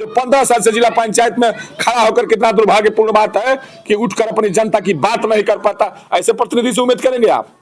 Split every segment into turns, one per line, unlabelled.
जो 15 साल से जिला पंचायत में खड़ा होकर कितना दुर्भाग्यपूर्ण बात है कि उठकर अपनी जनता की बात नहीं कर पाता। ऐसे प्रतिनिधि से उम्मीद करेंगे आप?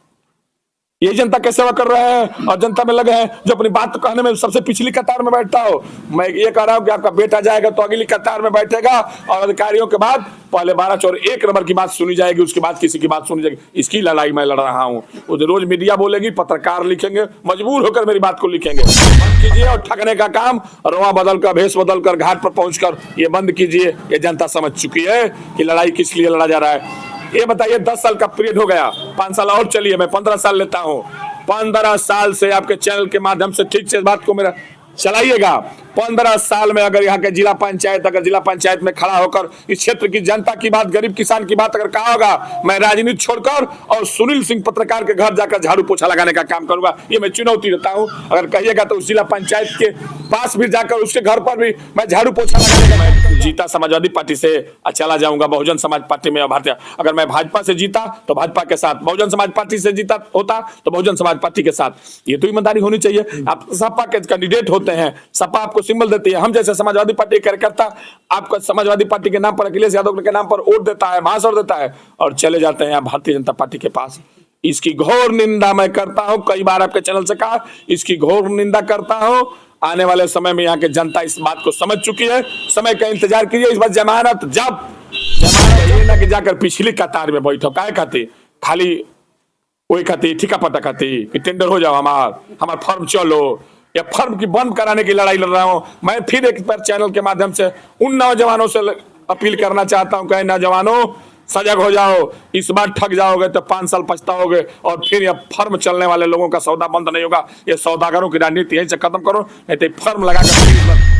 यही जनता की सेवा कर रहे हैं और जनता में लगे हैं जो अपनी बात कहने में सबसे पिछली कतार में बैठता हो। मैं ये कह रहा हूं कि आपका बेटा जाएगा तो अगली कतार में बैठेगा और अधिकारियों के बाद पहले 12 चोर 1 नंबर की बात सुनी जाएगी, उसके बाद किसी की बात सुनी जाएगी। इसकी लड़ाई मैं लड़ रहा हूँ। रोज मीडिया बोलेगी, पत्रकार लिखेंगे, मजबूर होकर मेरी बात को लिखेंगे। बंद कीजिए और ठगने का काम रोआ बदल कर, भेष बदल कर, घाट पर पहुंचकर ये बंद कीजिए। ये जनता समझ चुकी है कि लड़ाई किस लिए लड़ा जा रहा है। ये बताइए, 10 साल का पीरियड हो गया, 5 साल और चलिए, मैं 15 साल लेता हूं। 15 साल से आपके चैनल के माध्यम से ठीक से बात को मेरा चलाइएगा। 15 साल में अगर यहाँ के जिला पंचायत में खड़ा होकर इस क्षेत्र की जनता की बात, गरीब किसान की बात अगर कहा होगा, मैं राजनीति छोड़कर और सुनील सिंह पत्रकार के घर जाकर झाड़ू पोछा लगाने का काम करूंगा। ये मैं चुनौती देता हूं। अगर कहिएगा तो उस जिला पंचायत के पास भी जाकर उसके घर पर भी मैं झाड़ू पोछा लगाने का। मैं जीता समाजवादी पार्टी से चला जाऊंगा बहुजन समाज पार्टी में भारतीय। अगर मैं भाजपा से जीता तो भाजपा के साथ, बहुजन समाज पार्टी से जीता होता तो बहुजन समाज पार्टी के साथ। ये तो ईमानदारी होनी चाहिए। आप सपा के कैंडिडेट होते हैं, सपा आपको सिंबल देती है। हम जैसे समाजवादी पार्टी कार्यकर्ता आपको समाजवादी पार्टी के नाम पर, अखिलेश यादव के नाम पर वोट देता है, भाषण देता है और चले जाते हैं भारतीय जनता पार्टी के पास। इसकी घोर निंदा मैं करता हूं। कई बार आपके चैनल से कहा, इसकी घोर निंदा करता हूं। आने वाले समय में यहाँ के जनता इस बात को समझ चुकी है। समय का इंतजार कीजिए। इस बार जमानत ये ना कि जाकर पिछली कतार में बैठो, काय खाती खाली वही खाती ठीका पता खाती कि टेंडर हो जाओ, हमार फर्म चलो। या फर्म की बंद कराने की लड़ाई लड़ रहा हूं। मैं फिर एक बार चैनल के माध्यम से उन नौजवानों से अपील करना चाहता हूं कि नौजवानों सजग हो जाओ। इस बार ठग जाओगे तो 5 साल पछताओगे और फिर यह फर्म चलने वाले लोगों का सौदा बंद नहीं होगा। ये सौदागरों की राजनीति यहीं से खत्म करो, नहीं तो फर्म लगाकर।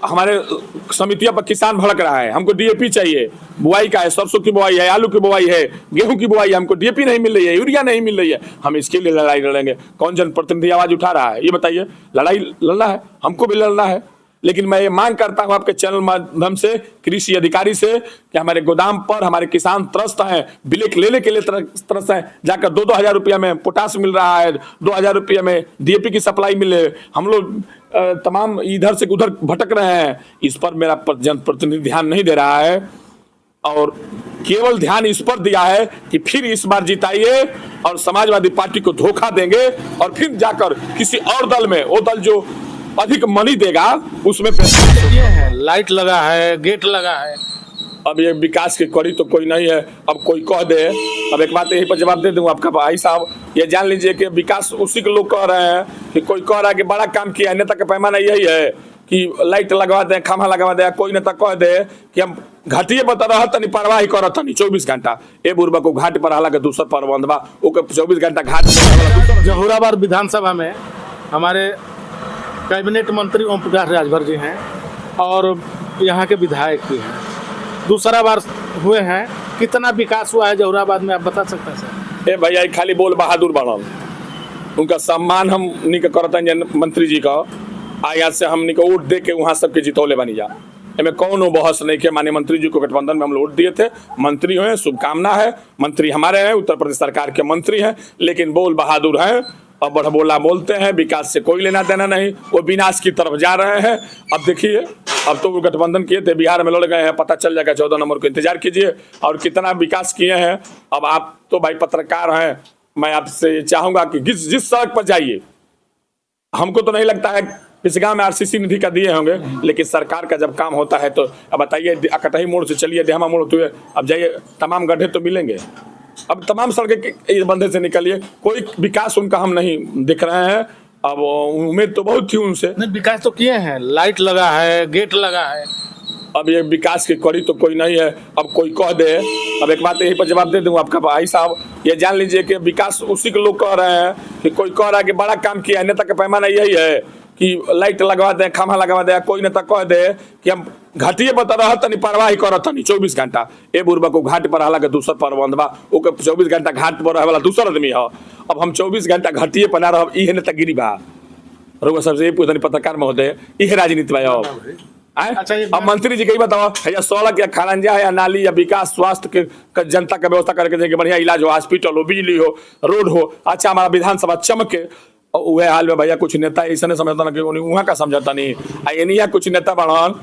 हमारे समितियों पर किसान भड़क रहा है, हमको डीएपी चाहिए, बुआई का है, सरसों की बुआई है, आलू की बुआई है, गेहूं की बुआई है, हमको डीएपी नहीं मिल रही है, यूरिया नहीं मिल रही है। हम इसके लिए लड़ाई लड़ेंगे। कौन जनप्रतिनिधि आवाज उठा रहा है? ये बताइए। लड़ाई लड़ना है, हमको भी लड़ना है। लेकिन मैं ये मांग करता हूं आपके चैनल माध्यम से, कृषि अधिकारी से, कि हमारे गोदाम पर हमारे किसान त्रस्त हैं, ब्लैक लेने के लिए त्रस्त हैं। जाकर 2-2 हजार रुपया में पोटास मिल रहा है, 2 हजार रुपया में डीएपी की सप्लाई मिले। हम लोग तमाम इधर से उधर भटक रहे हैं। इस पर मेरा जनप्रतिनिधि ध्यान नहीं दे रहा है और केवल ध्यान इस पर दिया है कि फिर इस बार जिताइए और समाजवादी पार्टी को धोखा देंगे और फिर जाकर किसी और दल में, वो दल जो अधिक मनी देगा उसमें पैसा।
ये है, लाइट लगा है, गेट लगा है।
अब ये विकास की कड़ी तो कोई नहीं है। अब कोई कह दे, अब एक बात यही पर जवाब दे दूं आपका भाई साहब, ये जान लीजिए कि विकास उसी के लोग कह रहे हैं कि कोई कह रहा है कि बड़ा काम किया है। नेता का पैमाना यही है कि लाइट लगवा दें, खम्भा लगवा दें। कोई नेता कह दे कि हम घाटिए बता रहा तनी परवाही करत नहीं 24 घंटा। ए बुरबा को घाट पर हाला के दूसर प्रबंध बा, ओके 24 घंटा घाट पर।
जहुराबाद विधानसभा में हमारे कैबिनेट मंत्री ओम प्रकाश राजभर जी हैं और यहाँ के विधायक भी हैं। दूसरा बार हुए हैं। कितना विकास हुआ है जहुराबाद में, आप बता सकते हैं सर?
ए भैया खाली बोल बहादुर बनल, उनका सम्मान हम निक करते मंत्री जी का। आज से हम निक वोट दे के वहाँ सबके जितौले बनी जा। एमें कौन बहस नहीं के। माननीय मंत्री जी को गठबंधन में हम वोट दिए थे, मंत्री हुए, शुभकामना है। मंत्री हमारे हैं, उत्तर प्रदेश सरकार के मंत्री हैं, लेकिन बोल बहादुर हैं और बड़बोला बोलते हैं। विकास से कोई लेना देना नहीं, वो विनाश की तरफ जा रहे हैं। अब देखिए, अब तो वो गठबंधन किए थे, बिहार में लड़ गए हैं, पता चल जाएगा 14 नंबर को। इंतजार कीजिए और कितना विकास किए हैं। अब आप तो भाई पत्रकार हैं, मैं आपसे चाहूंगा कि जिस सड़क पर जाइए, हमको तो नहीं लगता है इस गांव में आरसीसी निधि का दिए होंगे, लेकिन सरकार का जब काम होता है तो अब बताइए, अकटही मोड़ से चलिए, देहमा मोड़ होते हुए अब जाइए, तमाम गड्ढे तो मिलेंगे। अब तमाम सड़कें इस बंधे से निकलिए, कोई विकास उनका हम नहीं दिख रहे हैं। अब उम्मीद तो बहुत थी उनसे।
नहीं, विकास तो किए हैं, लाइट लगा है, गेट लगा है।
अब ये विकास की कड़ी तो कोई नहीं है। अब कोई कह दे, अब एक बात यही पर जवाब दे दूं आपका भाई साहब, ये जान लीजिए कि विकास उसी के लोग कह रहे हैं कि कोई कह रहा है कि बड़ा काम किया है। नेता का पैमाना यही है कि लाइट लगवा दें, खम्भा लगवा दें। कोई नेता कह दे कि हम घाटिए बता रहा तनी परवाही करत नहीं 24 घंटा। ए बुरबा को घाट पर हाला के दूसर प्रबंध बा, ओके 24 घंटा घाट पर रहे वाला दूसर आदमी है। अब हम 24 घंटा घाटिए पर ना रह, इहे नेतागिरी बा। रउआ सबसे पूछनी पत्रकार महोदय, इहे राजनीति बा।
अच्छा,
अब मंत्री जी कही बताओ, या सड़क या खरंजा या नाली या विकास स्वास्थ्य के जनता का व्यवस्था करके देंगे, बढ़िया इलाज हो, हॉस्पिटल हो, बिजली हो, रोड हो, अच्छा हमारा विधानसभा चमके। वह हाल में भैया कुछ नेता ऐसा नहीं समझता ना कि वहाँ का समझता नहीं। कुछ नेता बढ़न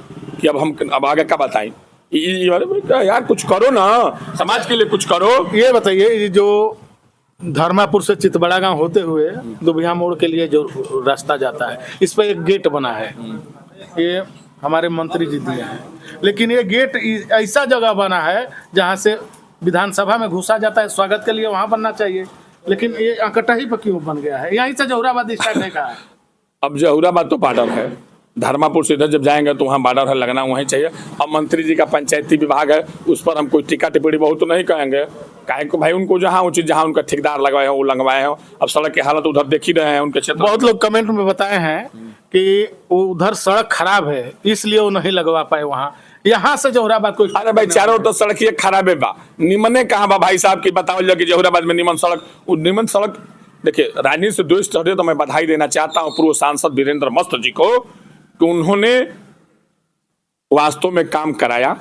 कि अब आगे क्या बताएं। यार कुछ करो ना, समाज के लिए कुछ करो।
ये बताइए, ये जो धर्मापुर से चितबड़ा गांव होते हुए दुबिया मोड़ के लिए जो रास्ता जाता है, इस पर एक गेट बना है, ये हमारे मंत्री जी दिए हैं, लेकिन ये गेट ऐसा जगह बना है जहाँ से विधानसभा में घुसा जाता है, स्वागत के लिए वहाँ बनना चाहिए, लेकिन ये अकटही पर क्यों बन गया है? यहीं से जहुराबाद स्टार्ट नहीं कहा है।
अब जहुराबाद तो बॉर्डर है, धर्मापुर से इधर जब जाएंगे तो वहाँ बॉर्डर है, लगना वहीं चाहिए। अब मंत्री जी का पंचायती विभाग है, उस पर हम कोई टीका टिप्पणी बहुत तो नहीं कहेंगे, काहे को भाई उनको जहाँ उचित, जहाँ उनका ठेकेदार लगवाए हो वो लगवाए हो। अब सड़क की हालत उधर देख ही रहे हैं उनके क्षेत्र।
बहुत लोग कमेंट में बताए हैं कि वो उधर सड़क खराब है इसलिए वो नहीं लगवा पाए वहाँ, यहाँ से जहुराबाद कोई।
अरे भाई चारों तो सड़क ये खराब है बा, निमने कहाँ बा भाई साहब की बताओ कि जहुराबाद में निमन सड़क। वो निमन सड़क देखिए, राजनीति से द्वेष चढ़े तो मैं बधाई देना चाहता हूँ पूर्व सांसद वीरेंद्र मस्त जी को कि उन्होंने वास्तव में काम कराया।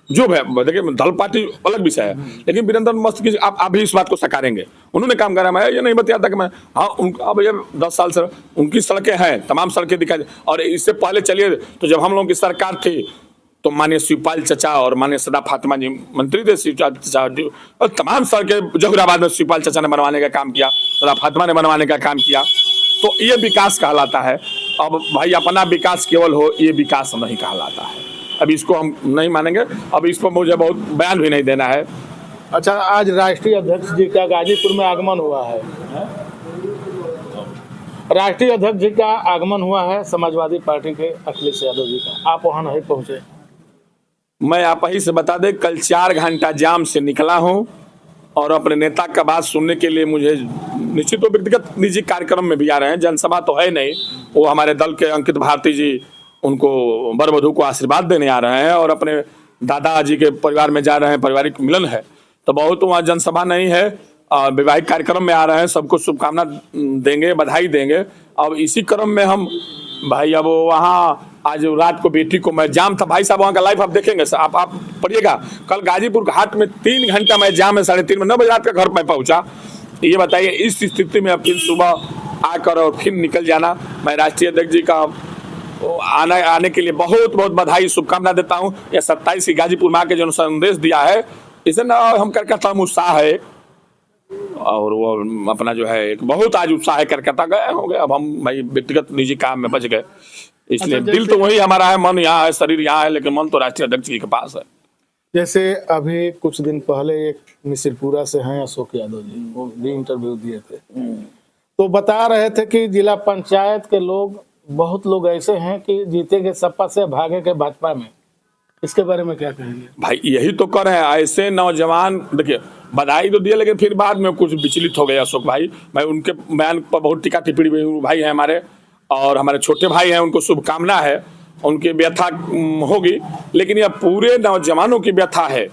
जो है देखिए, दल पार्टी अलग विषय है, लेकिन वीरेंद्र मस्त की आप भी इस बात को सकारेंगे, उन्होंने काम कराया। मैं ये नहीं बताया था कि मैं हाँ अब ये 10 साल से उनकी सड़कें हैं, तमाम सड़कें दिखाई। और इससे पहले चलिए तो जब हम लोगों की सरकार थी तो माननीय शिवपाल चचा और माननीय सदा फातिमा जी मंत्री थे, शिवपाल चचा और तमाम सड़कें जहुराबाद में शिवपाल चचा ने बनवाने का काम किया, सदा फातिमा ने बनवाने का काम किया। तो ये विकास कहलाता है। अब भाई अपना विकास केवल हो, ये विकास नहीं कहलाता है। अब इसको हम नहीं मानेंगे, अब इस पर मुझे बहुत बयान भी नहीं देना है।
अच्छा, आज राष्ट्रीय अध्यक्ष जी का गाजीपुर में आगमन हुआ है, राष्ट्रीय अध्यक्ष जी का आगमन हुआ है समाजवादी पार्टी के अखिलेश यादव जी का, आप वहाँ नहीं पहुँचे।
मैं आप ही से बता दें, कल 4 घंटा जाम से निकला हूँ और अपने नेता का बात सुनने के लिए मुझे निश्चित तो व्यक्तिगत निजी कार्यक्रम में भी आ रहे हैं, जनसभा तो है नहीं। वो हमारे दल के अंकित भारती जी उनको वर वधू को आशीर्वाद देने आ रहे हैं और अपने दादाजी के परिवार में जा रहे हैं, पारिवारिक मिलन है, तो बहुत वहाँ जनसभा नहीं है, वैवाहिक कार्यक्रम में आ रहे हैं। सबको शुभकामना देंगे, बधाई देंगे। अब इसी क्रम में हम भाई अब वहाँ आज रात को बेटी को मैं जाम था भाई साहब, वहाँ का लाइव आप देखेंगे, आप पढ़िएगा। कल गाजीपुर घाट में 3 घंटा मैं जाम में 3:30 में 9 बजे रात का घर में पहुँचा। ये बताइए, इस स्थिति में अब फिर सुबह आकर और फिर निकल जाना। मैं राष्ट्रीय अध्यक्ष जी का आने के लिए बहुत बहुत बधाई शुभकामना देता हूँ। यह 27 की गाजीपुर में आके जो संदेश दिया है, इसे ना हम करकता उत्साह है, और वो अपना जो है एक बहुत आज उत्साह करकता गए होंगे। अब हम भाई व्यक्तिगत निजी काम में बच गए, इसलिए दिल तो वही हमारा है, मन यहाँ है, शरीर यहाँ है, लेकिन मन तो राष्ट्रीय अध्यक्ष जी के पास है।
जैसे अभी कुछ दिन पहले एक मिसिरपुरा से हैं अशोक यादव जी, वो भी इंटरव्यू दिए थे, तो बता रहे थे कि जिला पंचायत के लोग, बहुत लोग ऐसे हैं कि जीतेंगे सपा से, भागेंगे भाजपा में। इसके बारे में क्या कहेंगे? भाई
यही तो कर रहे हैं ऐसे नौजवान। देखिए, बधाई तो दिए, लेकिन फिर बाद में कुछ विचलित हो गए अशोक भाई। मैं उनके बयान पर बहुत टीका टिप्पणी, भाई है हमारे और हमारे छोटे भाई हैं, उनको शुभकामना है, उनकी व्यथा होगी, लेकिन यह पूरे नौजवानों की व्यथा है।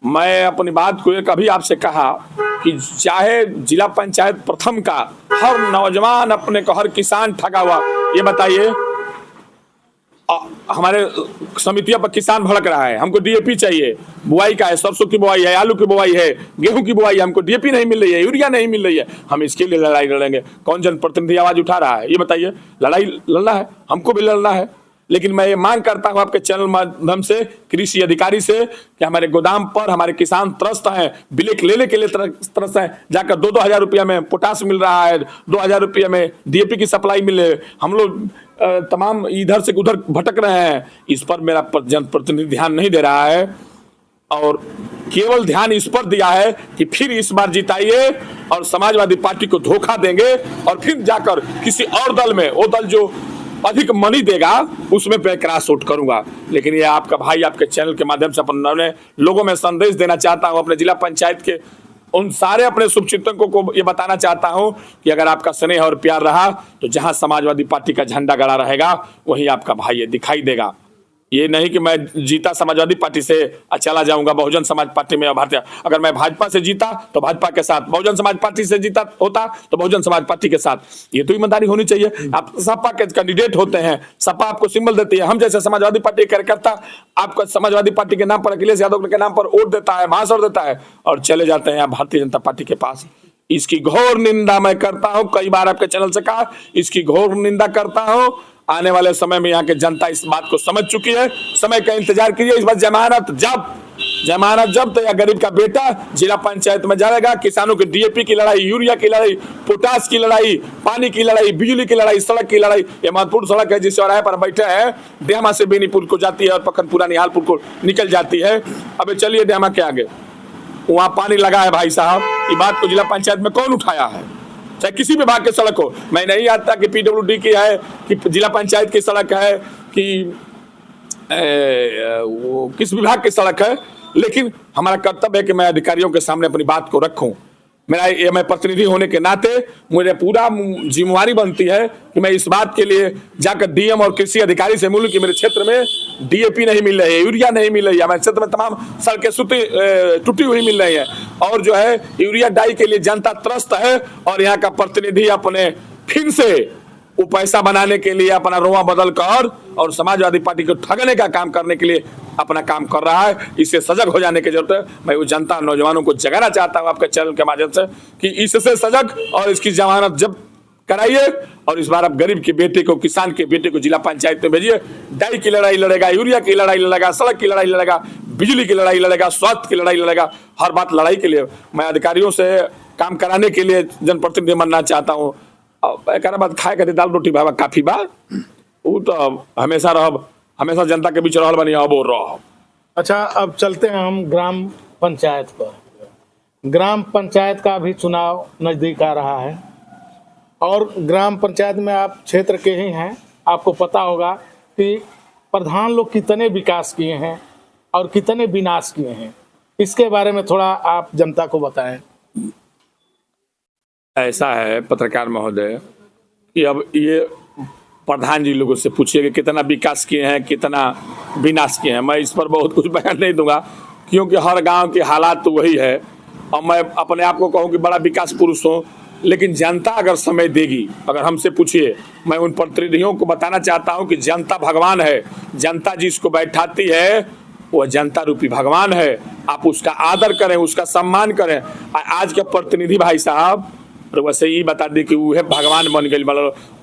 मैं अपनी बात को एक अभी आपसे कहा कि चाहे जिला पंचायत प्रथम का हर नौजवान अपने को, हर किसान ठगा हुआ। ये बताइए, हमारे समितियों पर किसान भड़क रहा है, हमको डीएपी चाहिए, बुआई का है, सरसों की बुआई है, आलू की बुआई है, गेहूं की बुआई है, हमको डीएपी नहीं मिल रही है, यूरिया नहीं मिल रही है। हम इसके लिए लड़ाई लड़ेंगे। कौन जनप्रतिनिधि आवाज उठा रहा है? ये बताइए। लड़ाई लड़ना है, हमको भी लड़ना है, लेकिन मैं ये मांग करता हूं आपके चैनल माध्यम से, कृषि अधिकारी से, कि हमारे गोदाम पर हमारे किसान त्रस्त हैं, बिलेक लेने के लिए त्रस्त हैं। जाकर 2-2 हजार रुपया में पोटास मिल रहा है, 2 हजार रुपया में डीएपी की सप्लाई मिले, हम लोग तमाम इधर से उधर भटक रहे हैं। इस पर मेरा जनप्रतिनिधि ध्यान नहीं दे रहा है, और केवल ध्यान इस पर दिया है कि फिर इस बार जिताइए और समाजवादी पार्टी को धोखा देंगे, और फिर जाकर किसी और दल में, वो दल जो अधिक मनी देगा उसमें मैं क्रॉस आउट करूंगा। लेकिन ये आपका भाई आपके चैनल के माध्यम से अपने लोगों में संदेश देना चाहता हूं, अपने जिला पंचायत के उन सारे अपने शुभचिंतकों को ये बताना चाहता हूं कि अगर आपका स्नेह और प्यार रहा तो जहां समाजवादी पार्टी का झंडा गड़ा रहेगा वहीं आपका भाई दिखाई देगा। ये नहीं कि मैं जीता समाजवादी पार्टी से चला जाऊंगा बहुजन समाज पार्टी में, भारतीय। अगर मैं भाजपा से जीता तो भाजपा के साथ, बहुजन समाज पार्टी से जीता होता तो बहुजन समाज पार्टी के साथ। ये तो ईमानदारी होनी चाहिए। आप सपा के कैंडिडेट होते हैं, सपा आपको सिंबल देती है, हम जैसे समाजवादी पार्टी के कार्यकर्ता आपको समाजवादी पार्टी के नाम पर, अखिलेश यादव के नाम पर वोट देता है, महासर देता है, और चले जाते हैं भारतीय जनता पार्टी के पास। इसकी घोर निंदा मैं करता हूं, कई बार आपके चैनल से कहा, इसकी घोर निंदा करता हूं। आने वाले समय में यहाँ के जनता इस बात को समझ चुकी है। समय का इंतजार कीजिए। इस बार जमानत जब्त या गरीब का बेटा जिला पंचायत में जाएगा। किसानों की डीएपी की लड़ाई, यूरिया की लड़ाई, पोटास की लड़ाई, पानी की लड़ाई, बिजली की लड़ाई, सड़क की लड़ाई। ये महत्वपूर्ण सड़क है जिस चौराहे पर बैठे हैं, डेहमा से बेनीपुर को जाती है और पखनपुरा निहालपुर को निकल जाती है। अब चलिए डेहमा के आगे, वहां पानी लगा है भाई साहब। ये बात को जिला पंचायत में कौन उठाया है? चाहे किसी विभाग की सड़क हो, मैं नहीं आता कि पीडब्ल्यूडी की है कि जिला पंचायत की सड़क है कि वो किस विभाग की सड़क है, लेकिन हमारा कर्तव्य है कि मैं अधिकारियों के सामने अपनी बात को रखूं। मैं प्रतिनिधि होने के नाते मुझे पूरा जिम्मेवारी बनती है कि मैं इस बात के लिए जाकर डीएम और कृषि अधिकारी से मिलूं कि मेरे क्षेत्र में डीएपी नहीं मिल रही है, यूरिया नहीं मिल रही है, हमारे क्षेत्र में तमाम सड़कें टूटी हुई मिल रही है और जो है यूरिया डाई के लिए जनता त्रस्त है और यहाँ का प्रतिनिधि अपने फिर से वो पैसा बनाने के लिए अपना रोआ बदल कर और समाजवादी पार्टी को ठगने का काम करने के लिए अपना काम कर रहा है। इससे सजग हो जाने की जरूरत है। मैं वो जनता नौजवानों को जगाना चाहता हूँ आपके चैनल के माध्यम से कि इससे सजग और इसकी जमानत जब कराइए और इस बार आप गरीब के बेटे को, किसान के बेटे को जिला पंचायत में भेजिए। डाई की लड़ाई लड़ेगा, यूरिया की लड़ाई लड़ेगा, सड़क की लड़ाई लड़ेगा, बिजली की लड़ाई लड़ेगा, स्वास्थ्य की लड़ाई लड़ेगा। हर बात लड़ाई के लिए मैं अधिकारियों से काम कराने के लिए जनप्रतिनिधि बनना चाहता हूँ। एक बात खाए खातिर दाल रोटी बाबा काफी बा, वो तो हमेशा हमेशा जनता के बीच रहल बनी अब और रह।
अच्छा, अब चलते हैं हम ग्राम पंचायत पर। ग्राम पंचायत का भी चुनाव नज़दीक आ रहा है और ग्राम पंचायत में आप क्षेत्र के ही हैं, आपको पता होगा कि प्रधान लोग कितने विकास किए हैं और कितने विनाश किए हैं। इसके बारे में थोड़ा आप जनता को बताएं।
ऐसा है पत्रकार महोदय कि अब ये प्रधान जी लोगों से पूछिए कि कितना विकास किए हैं, कितना विनाश किए हैं। मैं इस पर बहुत कुछ बयान नहीं दूंगा क्योंकि हर गांव के हालात तो वही है और मैं अपने आप को कहूँ कि बड़ा विकास पुरुष हूँ, लेकिन जनता अगर समय देगी, अगर हमसे पूछिए, मैं उन प्रतिनिधियों को बताना चाहता हूँ कि जनता भगवान है। जनता जिसको बैठाती है वो जनता रूपी भगवान है। आप उसका आदर करें, उसका सम्मान करें। आज के प्रतिनिधि भाई साहब वैसे ही बता दी कि वो है भगवान बन गई।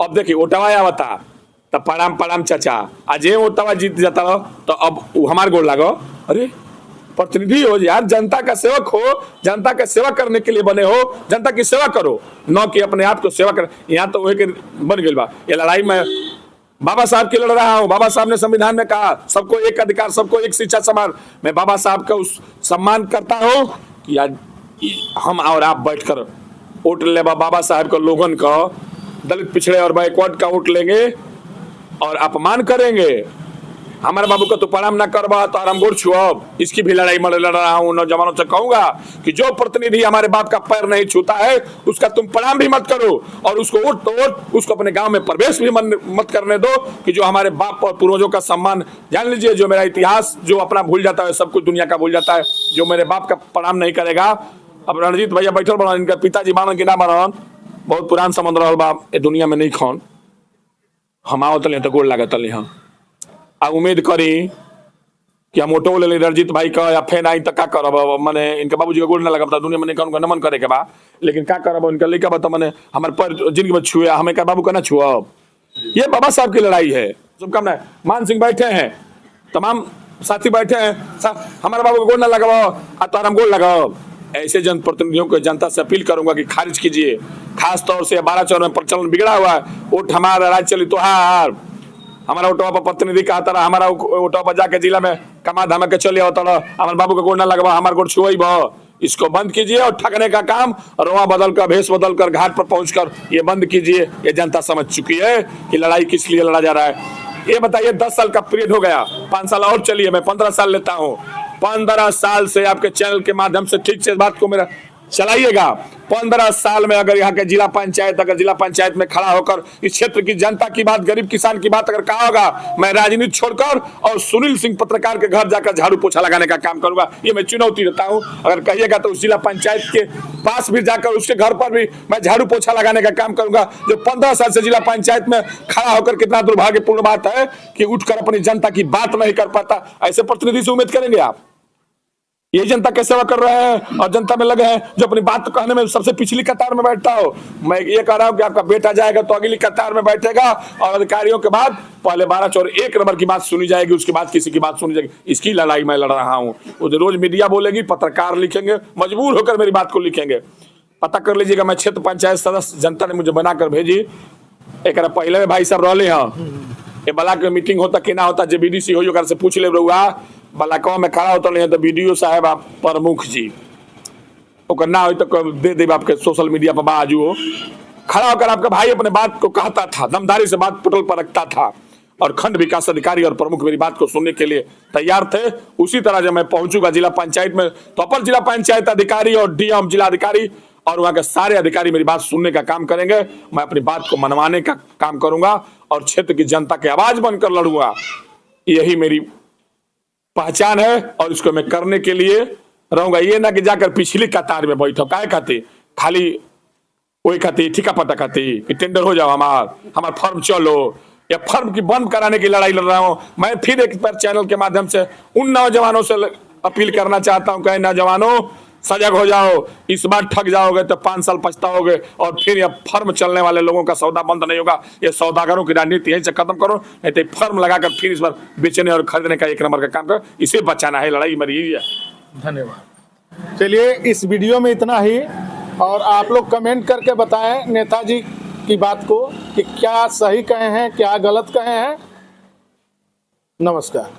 अब देखिए ओटावा आवता तो प्रणाम प्रणाम चाचा, आज ओटावा जीत जाता रहो तो अब हमारे गोल लागो। अरे प्रतिनिधि हो यार, जनता का सेवक हो, जनता का सेवा करने के लिए बने हो, जनता की सेवा करो, न कि अपने आप को सेवा कर। यहाँ तो वही बन गई बा। ये लड़ाई में बाबा साहब की लड़ रहा हूँ। बाबा साहब ने संविधान में कहा सबको एक अधिकार, सबको एक शिक्षा समान। मैं बाबा साहब का उस सम्मान करता हूँ कि आज हम और आप बैठकर वोट ले बाबा साहब का, लोगन का, दलित पिछड़े और बैकवर्ड का वोट लेंगे और अपमान करेंगे। हमारे बाबू का तो प्रणाम ना करवा तो आराम गोड़ छुअब। इसकी भी लड़ाई मैं लड़ रहा हूँ। नौजवानों से कहूंगा कि जो प्रतिनिधि हमारे बाप का पैर नहीं छूता है उसका तुम प्रणाम भी मत करो और उसको वोट तो वोट, उसको अपने गांव में प्रवेश भी मत करने दो कि जो हमारे बाप और पूर्वजों का सम्मान जान लीजिए। जो मेरा इतिहास जो अपना भूल जाता है, सब कुछ दुनिया का भूल जाता है। जो मेरे बाप का प्रणाम नहीं करेगा, अब रणजीत भैया बैठल बना, इनका पिताजी बानन कि ना बानन, बहुत पुरान समझ रहा बाप ये दुनिया में नहीं खन। हम आओ तले तो गोड़ लागत तले हम आ उम्मीद करी कि हम ऑटो ले रणजीत भाई का या फेन आई तो का करब। मैंने इनके बाबूजी का गोड़ ना लगा दुनिया में नहीं नमन करे के बा, लेकिन का करब इनका लड़का बता मैंने हमारे पर जिंदगी में छुए, हमें का बाबू का ना छुआ। ये बाबा साहब की लड़ाई है। शुभकामनाएं। मान सिंह बैठे हैं, तमाम साथी बैठे हैं, हमारे बाबू का गोड़ ना लगाओ आ तो हम गोड़ लगाओ। ऐसे जनप्रतिनिधियों को जनता से अपील करूंगा कि खारिज कीजिए। खास तौर से 12 में प्रचलन बिगड़ा हुआ है। वोट हमारा राज चली तो हार, हमारा ओटवा पर प्रतिनिधि कहा था, हमारा ओटवा पर जाके जिला में कमा धमा के चले होता हमारे बाबू का गोड़ ना लगवा, हमारे गोड़ छुआई ब। इसको बंद कीजिए और ठगने का काम रोआ बदल कर, भेष बदल कर, घाट पर पहुंचकर ये बंद कीजिए। ये जनता समझ चुकी है कि लड़ाई किस लिए लड़ा जा रहा है। ये बताइए 10 साल का पीरियड हो गया, 5 साल और चलिए, मैं 15 साल लेता हूँ। 15 साल से आपके चैनल के माध्यम से ठीक से बात को मेरा चलाइएगा। 15 साल में अगर यहाँ के जिला पंचायत में खड़ा होकर इस क्षेत्र की जनता की बात, गरीब किसान की बात अगर कहा होगा, मैं राजनीति छोड़कर और सुनील सिंह पत्रकार के घर जाकर झाड़ू पोछा लगाने का काम करूंगा। ये मैं चुनौती देता हूं। अगर कहिएगा तो उस जिला पंचायत के पास भी जाकर उसके घर पर भी मैं झाड़ू पोछा लगाने का काम करूंगा। जो 15 साल से जिला पंचायत में खड़ा होकर, कितना दुर्भाग्यपूर्ण बात है कि उठकर अपनी जनता की बात नहीं कर पाता। ऐसे प्रतिनिधि से उम्मीद करेंगे आप? ये जनता की सेवा कर रहे हैं और जनता में लगे हैं, जो अपनी बात कहने में सबसे पिछली कतार में बैठता हो। मैं ये कह रहा हूं कि आपका बेटा जाएगा तो अगली कतार में बैठेगा और अधिकारियों के बाद पहले 12 और 1 नंबर की बात सुनी जाएगी, उसके बाद किसी की बात सुनी जाएगी। इसकी लड़ाई मैं लड़ रहा हूं। वो रोज मीडिया बोलेगी, पत्रकार लिखेंगे, मजबूर होकर मेरी बात को लिखेंगे। पता कर लीजिएगा, मैं क्षेत्र पंचायत सदस्य जनता ने मुझे बनाकर भेजी। एक पहले भाई साहब रहले हैं, ये ब्लॉक में मीटिंग होता कि ना होता, जो बीडीसी हो ओकर से पूछ ले रहुआ, ब्लॉकवा में खड़ा होता नहीं तो बीडीओ साहब आप प्रमुख जी ओकर ना हो तो दे दे आपके सोशल मीडिया पर बाजू हो। खड़ा होकर आपका भाई अपने बात को कहता था, दमदारी से बात पटल पर रखता था और खंड विकास अधिकारी और प्रमुख मेरी बात को सुनने के लिए तैयार थे। उसी तरह जब मैं पहुंचूंगा जिला पंचायत में तो अपर जिला पंचायत अधिकारी और डीएम जिला अधिकारी और वहां के सारे अधिकारी मेरी बात सुनने का काम करेंगे। मैं अपनी बात को मनवाने का काम करूंगा और क्षेत्र की जनता की आवाज बनकर लड़ूंगा। यही मेरी पहचान है और इसको मैं करने के लिए रहूंगा। ये ना कि जाकर पिछली कतार में बैठो, काय खाती खाली वही खाती ठिका पता खाती कि टेंडर हो जाओ, हमार फर्म चलो, या फर्म की बंद कराने की लड़ाई लड़ रहा हूं। मैं फिर एक बार चैनल के माध्यम से उन नौजवानों से अपील करना चाहता हूं कि नौजवानों सजग हो जाओ, इस बार ठग जाओगे तो 5 साल पछताओगे और फिर यह फर्म चलने वाले लोगों का सौदा बंद नहीं होगा। ये सौदागरों की राजनीति यहीं से खत्म करो, नहीं तो फर्म लगाकर फिर इस बार बेचने और खरीदने का 1 नंबर का काम करो। इसे बचाना है, लड़ाई मेरी यही है।
धन्यवाद। चलिए इस वीडियो में इतना ही, और आप लोग कमेंट करके बताएं नेताजी की बात को कि क्या सही कहे हैं, क्या गलत कहे हैं। नमस्कार।